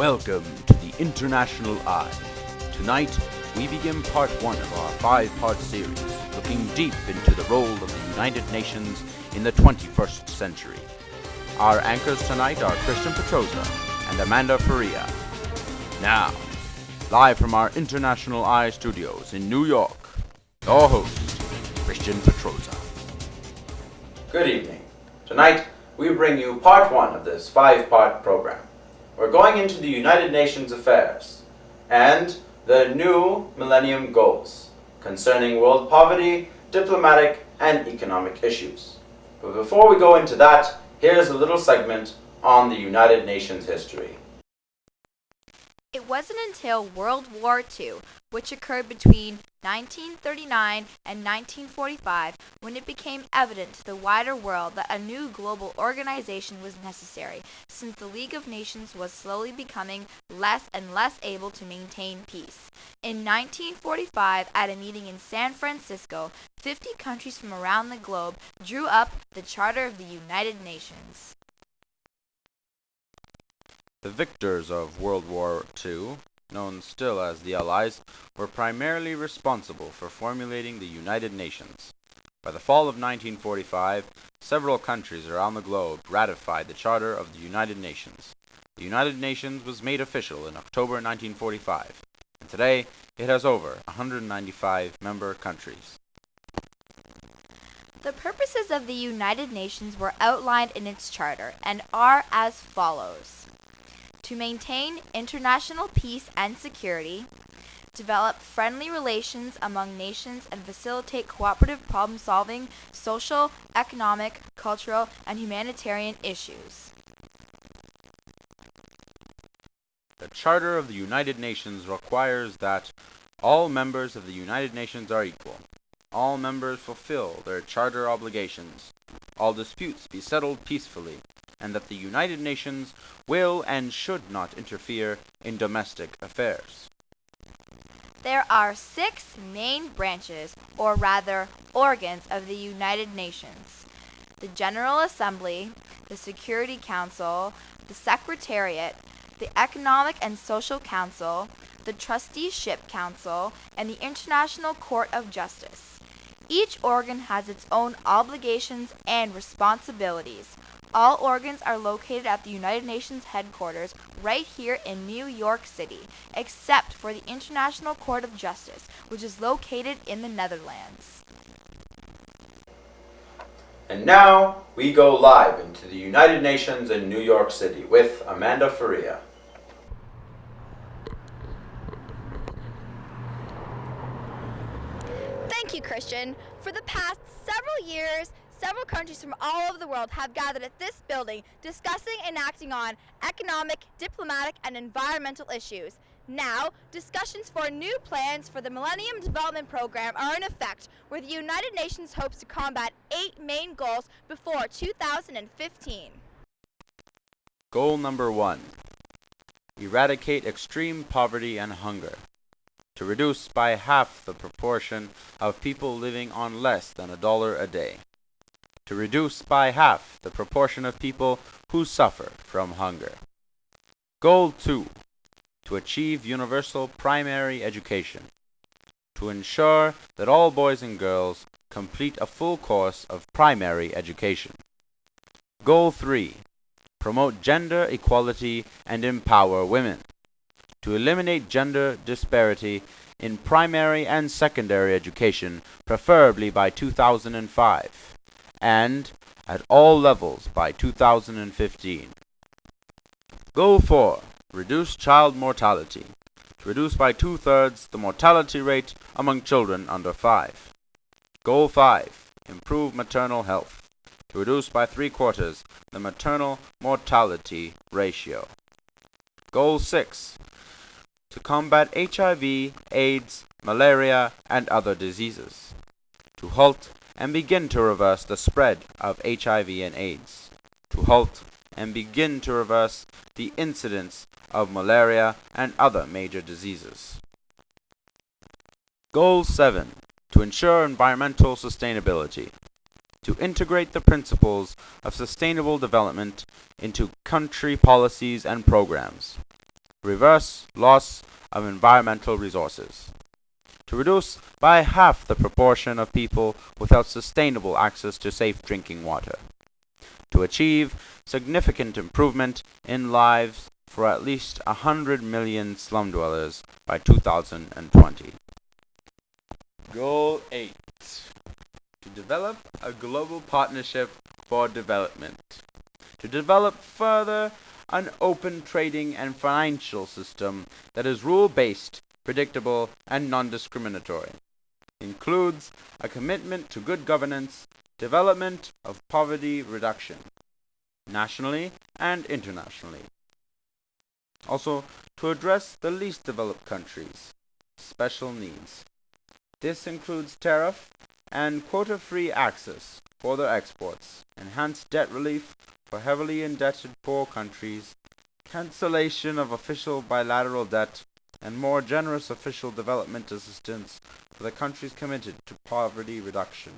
Welcome to the International Eye. Tonight, we begin part 1 of our 5-part series, looking deep into the role of the United Nations in the 21st century. Our anchors tonight are Christian Petrozza and Amanda Faria. Now, live from our International Eye studios in New York, your host, Christian Petrozza. Good evening. Tonight, we bring you part 1 of this 5-part program. We're going into the United Nations affairs and the new Millennium Goals concerning world poverty, diplomatic, and economic issues. But before we go into that, here's a little segment on the United Nations history. It wasn't until World War II, which occurred between 1939 and 1945, when it became evident to the wider world that a new global organization was necessary, since the League of Nations was slowly becoming less and less able to maintain peace. In 1945, at a meeting in San Francisco, 50 countries from around the globe drew up the Charter of the United Nations. The victors of World War II, known still as the Allies, were primarily responsible for formulating the United Nations. By the fall of 1945, several countries around the globe ratified the Charter of the United Nations. The United Nations was made official in October 1945, and today it has over 195 member countries. The purposes of the United Nations were outlined in its charter and are as follows: to maintain international peace and security, develop friendly relations among nations and facilitate cooperative problem-solving, social, economic, cultural, and humanitarian issues. The Charter of the United Nations requires that all members of the United Nations are equal. All members fulfill their charter obligations. All disputes be settled peacefully, and that the United Nations will and should not interfere in domestic affairs. There are 6 main branches, or rather organs, of the United Nations: the General Assembly, the Security Council, the Secretariat, the Economic and Social Council, the Trusteeship Council, and the International Court of Justice. Each organ has its own obligations and responsibilities. All organs are located at the United Nations headquarters right here in New York City, except for the International Court of Justice, which is located in the Netherlands. And now we go live into the United Nations in New York City with Amanda Faria. Thank you, Christian. For the past several years, several countries from all over the world have gathered at this building discussing and acting on economic, diplomatic, and environmental issues. Now, discussions for new plans for the Millennium Development Program are in effect, where the United Nations hopes to combat 8 main goals before 2015. Goal number 1. Eradicate extreme poverty and hunger. To reduce by half the proportion of people living on less than $1 a day. To reduce by half the proportion of people who suffer from hunger. Goal 2. To achieve universal primary education. To ensure that all boys and girls complete a full course of primary education. Goal 3. Promote gender equality and empower women. To eliminate gender disparity in primary and secondary education, preferably by 2005. And at all levels by 2015. Goal 4. Reduce child mortality. To reduce by 2/3 the mortality rate among children under 5. Goal 5. Improve maternal health. To reduce by 3/4 the maternal mortality ratio. Goal 6. To combat HIV, AIDS, malaria, and other diseases. To halt and begin to reverse the spread of HIV and AIDS. To halt and begin to reverse the incidence of malaria and other major diseases. Goal 7. To ensure environmental sustainability. To integrate the principles of sustainable development into country policies and programs. reverse loss of environmental resources, to reduce by half the proportion of people without sustainable access to safe drinking water, to achieve significant improvement in lives for at least 100 million slum dwellers by 2020. Goal 8. To develop a global partnership for development. To develop further an open trading and financial system that is rule-based, predictable, and non-discriminatory. Includes a commitment to good governance, development of poverty reduction, nationally and internationally. Also, to address the least developed countries' special needs. This includes tariff and quota-free access for their exports, enhanced debt relief for heavily indebted poor countries, cancellation of official bilateral debt, and more generous official development assistance for the countries committed to poverty reduction.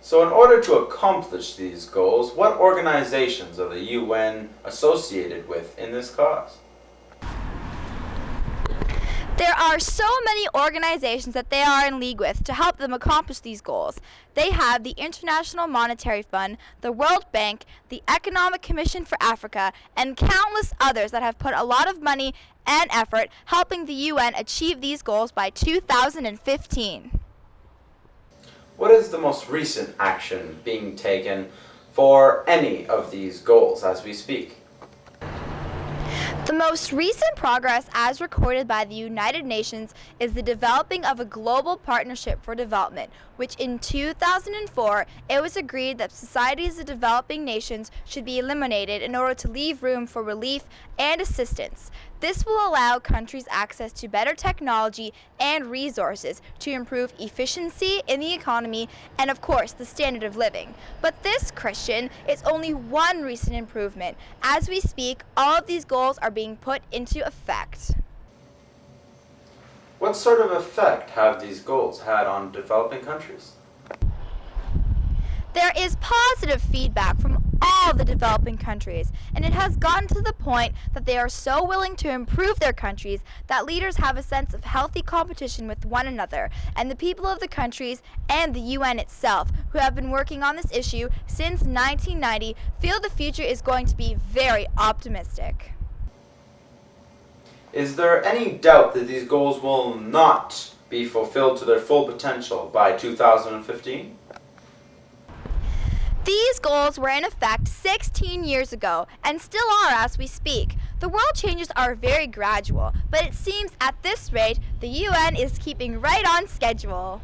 So in order to accomplish these goals, what organizations are the UN associated with in this cause? There are so many organizations that they are in league with to help them accomplish these goals. They have the International Monetary Fund, the World Bank, the Economic Commission for Africa, and countless others that have put a lot of money and effort helping the UN achieve these goals by 2015. What is the most recent action being taken for any of these goals as we speak? The most recent progress as recorded by the United Nations is the developing of a global partnership for development, which in 2004 it was agreed that societies of developing nations should be eliminated in order to leave room for relief and assistance. This will allow countries access to better technology and resources to improve efficiency in the economy and, of course, the standard of living. But this, Christian, is only one recent improvement. As we speak, all of these goals are being put into effect. What sort of effect have these goals had on developing countries? There is positive feedback from all the developing countries, and it has gotten to the point that they are so willing to improve their countries that leaders have a sense of healthy competition with one another, and the people of the countries and the UN itself, who have been working on this issue since 1990, feel the future is going to be very optimistic. Is there any doubt that these goals will not be fulfilled to their full potential by 2015? These goals were in effect 16 years ago and still are as we speak. The world changes are very gradual, but it seems at this rate the UN is keeping right on schedule.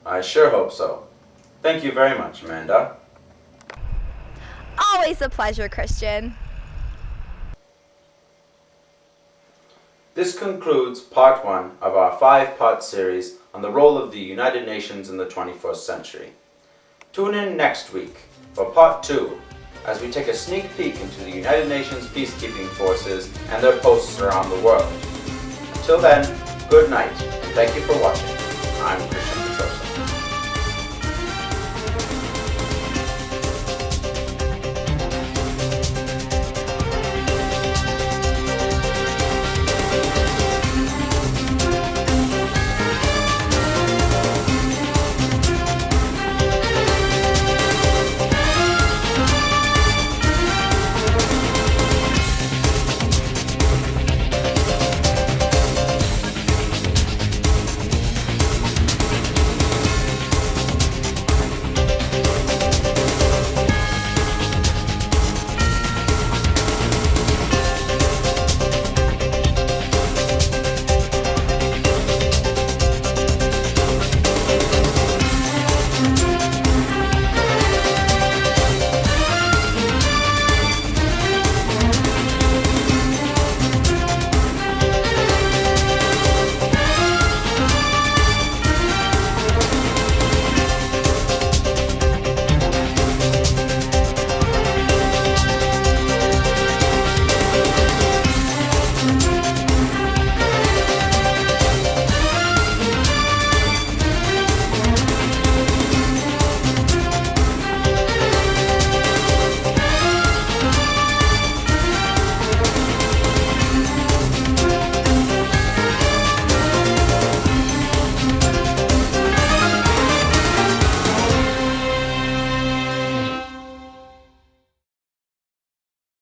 I sure hope so. Thank you very much, Amanda. Always a pleasure, Christian. This concludes part 1 of our 5-part series on the role of the United Nations in the 21st century. Tune in next week for part 2 as we take a sneak peek into the United Nations peacekeeping forces and their posts around the world. Until then, good night and thank you for watching. I'm Christian Petrozza.